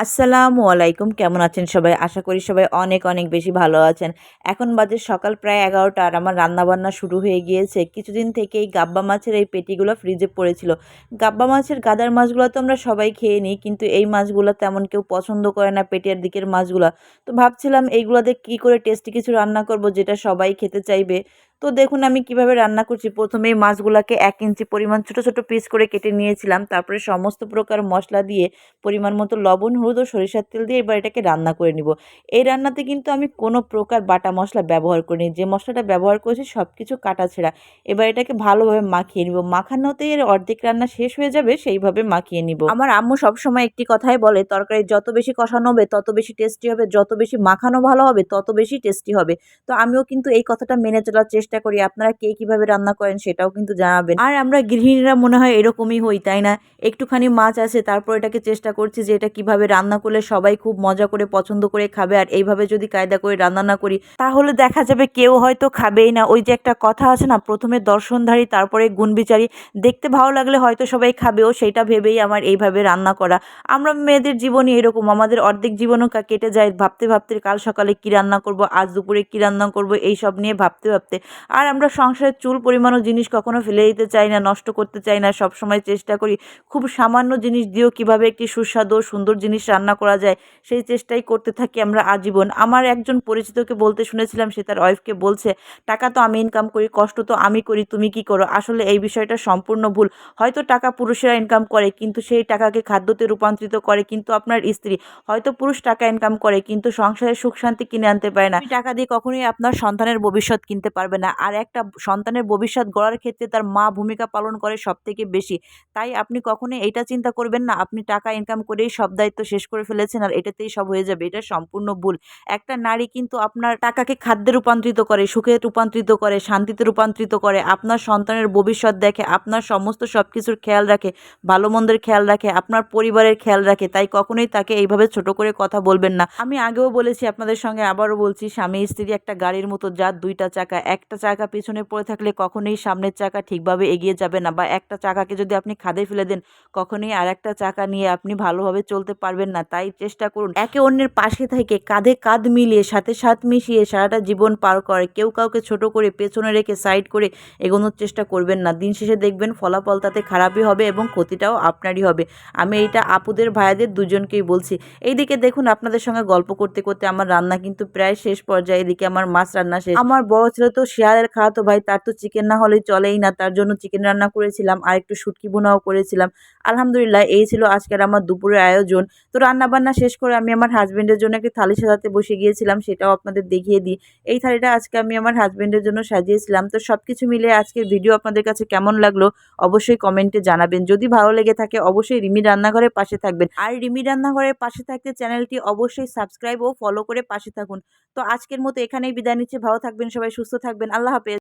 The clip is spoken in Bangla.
আসসালামু আলাইকুম। কেমন আছেন সবাই? আশা করি সবাই অনেক, অনেক বেশি ভালো আছেন। এখন বাজে সকাল প্রায় ১১টা আর আমার রান্নাবান্না শুরু হয়ে গিয়েছে। কিছুদিন থেকেই গাব্বা মাছের এই পেটিগুলো ফ্রিজে পড়েছিল। গাব্বা মাছের গাদার মাছগুলো তো আমরা সবাই খেয়ে নিই, কিন্তু এই মাছগুলো তেমন কেউ পছন্দ করে না, পেটের দিকের মাছগুলা। তো ভাবছিলাম এইগুলা দিয়ে কী করে টেস্টি কিছু রান্না করব যেটা সবাই খেতে চাইবে। তো দেখুন আমি কিভাবে রান্না করছি। প্রথমেই মাছগুলাকে ১ ইঞ্চি পরিমাণ ছোট, ছোট পিস করে কেটে নিয়েছিলাম। তারপরে সমস্ত প্রকার মসলা দিয়ে পরিমাণ মতো লবণ, হলুদ ও সরিষার তেল দিয়ে এবার এটাকে রান্না করে নিব। এই রান্নাতে কিন্তু আমি কোনো প্রকার বাটা মশলা ব্যবহার করিনি। যে মশলাটা ব্যবহার করেছি সব কিছু কাটাছেঁড়া। এবার এটাকে ভালোভাবে মাখিয়ে নিব। মাখানোতেই এর অর্ধেক রান্না শেষ হয়ে যাবে, সেইভাবে মাখিয়ে নিব। আমার আম্মু সবসময় একটি কথাই বলে, তরকারি যত বেশি কষানো হবে তত বেশি টেস্টি হবে, যত বেশি মাখানো ভালো হবে তত বেশি টেস্টি হবে। তো আমিও কিন্তু এই কথাটা মেনে চলার চেষ্টা করি। আপনারা কে কিভাবে রান্না করেন সেটাও কিন্তু জানাবেন। আর আমরা গৃহিণীরা মনে হয় এরকমই হই, তাই না? একটুখানি মাছ আছে, তারপর এটাকে চেষ্টা করছি যে এটা কিভাবে রান্না করলে সবাই খুব মজা করে পছন্দ করে খাবে। আর এইভাবে যদি কায়দা করে রান্না না করি তাহলে দেখা যাবে কেউ হয়তো খাবেই না। ওই যে একটা কথা আছে না, প্রথমে দর্শনধারী তারপরে গুণবিচারী। দেখতে ভালো লাগলে হয়তো সবাই খাবেও, সেইটা ভেবেই আমার এইভাবে রান্না করা। আমরা মেয়েদের জীবনই এরকম, আমাদের অর্ধেক জীবনও কেটে যায় ভাবতে ভাবতে, কাল সকালে কি রান্না করব, আজ দুপুরে কি রান্না করব, এই সব নিয়ে ভাবতে ভাবতে। আর আমরা সংসারের চুল পরিমাণও জিনিস কখনো ফেলে দিতে চাই না, নষ্ট করতে চাই না। সবসময় চেষ্টা করি খুব সামান্য জিনিস দিয়েও কিভাবে একটি সুস্বাদু ও সুন্দর জিনিস রান্না করা যায়, সেই চেষ্টাই করতে থাকি আমরা আজীবন। আমার একজন পরিচিতকে বলতে শুনেছিলাম, সে তার ওয়াইফকে বলছে, টাকা তো আমি ইনকাম করি, কষ্ট তো আমি করি, তুমি কি করো? আসলে এই বিষয়টা সম্পূর্ণ ভুল। হয়তো টাকা পুরুষেরা ইনকাম করে, কিন্তু সেই টাকাকে খাদ্যতে রূপান্তরিত করে কিন্তু আপনার স্ত্রী। হয়তো পুরুষ টাকা ইনকাম করে, কিন্তু সংসারের সুখ শান্তি কিনে আনতে পারে না। টাকা দিয়ে কখনোই আপনার সন্তানের ভবিষ্যৎ কিনতে পারবে না। আর একটা সন্তানের ভবিষ্যৎ গড়ার ক্ষেত্রে তার মা ভূমিকা পালন করে সবথেকে বেশি। তাই আপনি কখনোই এইটা চিন্তা করবেন না আপনি টাকা ইনকাম করেই সব দায়িত্ব শেষ করে ফেলেছেন আর এটাতেই সব হয়ে যাবে। এটা সম্পূর্ণ ভুল। একটা নারী কিন্তু আপনার টাকাকে খাদ্যে রূপান্তরিত করে, সুখে রূপান্তরিত করে, শান্তিতে রূপান্তরিত করে, আপনার সন্তানের ভবিষ্যৎ দেখে, আপনার সমস্ত সবকিছুর খেয়াল রাখে, ভালো মন্দের খেয়াল রাখে, আপনার পরিবারের খেয়াল রাখে। তাই কখনোই তাকে এইভাবে ছোট করে কথা বলবেন না। আমি আগেও বলেছি, আপনাদের সঙ্গে আবারও বলছি, স্বামী স্ত্রী একটা গাড়ির মতো, যার দুইটা চাকা। একটা চাকা পিছনে পড়ে থাকলে কখনোই সামনের চাকা ঠিকভাবে এগিয়ে যাবে না, বা একটা চাকাকে যদি আপনি খাদে ফেলে দেন কখনোই আরেকটা চাকা নিয়ে আপনি ভালোভাবে চলতে পারবেন না। তাই চেষ্টা করুন একে অন্যের পাশে থেকে কাঁধে কাঁধ মিলিয়ে, সাথে সাথ মিশিয়ে সারাটা জীবন পার করে। কেউ কাউকে ছোট করে, পেছনে রেখে, সাইড করে এগোনোর চেষ্টা করবেন না। দিন শেষে দেখবেন ফলাফল তাতে খারাপই হবে এবং ক্ষতিটাও আপনারই হবে। আমি এইটা আপুদের ভাইদের দুজনকেই বলছি। এইদিকে দেখুন আপনাদের সঙ্গে গল্প করতে করতে আমার রান্না কিন্তু প্রায় শেষ পর্যায়ে। এদিকে আমার মাছ রান্না শেষ। আমার বড় ছেলে তো শিয়ালের খাওয়াতো ভাই, তার তো চিকেন না হলে চলেই না। তার জন্য চিকেন রান্না করেছিলাম আর একটু শুটকি ভুনাও করেছিলাম। আলহামদুলিল্লাহ, এই ছিল আজকের আমার দুপুরের আয়োজন। তো রান্নাবান্না শেষ করে আমি আমার হাজবেন্ডের জন্য একটি থালি সাজাতে বসে গিয়েছিলাম, সেটাও আপনাদের দেখিয়ে দিই। এই থালিটা আজকে আমি আমার হাজবেন্ডের জন্য সাজিয়েছিলাম। তো সবকিছু মিলে আজকের ভিডিও আপনাদের কাছে কেমন লাগলো অবশ্যই কমেন্টে জানাবেন। যদি ভালো লেগে থাকে অবশ্যই রিমি রান্নাঘরের পাশে থাকবেন। আর রিমি রান্নাঘরের পাশে থাকতে চ্যানেলটি অবশ্যই সাবস্ক্রাইব ও ফলো করে পাশে থাকুন। তো আজকের মতো এখানেই বিদায় নিচ্ছি। ভালো থাকবেন সবাই, সুস্থ থাকবেন। আল্লাহ হাফেজ।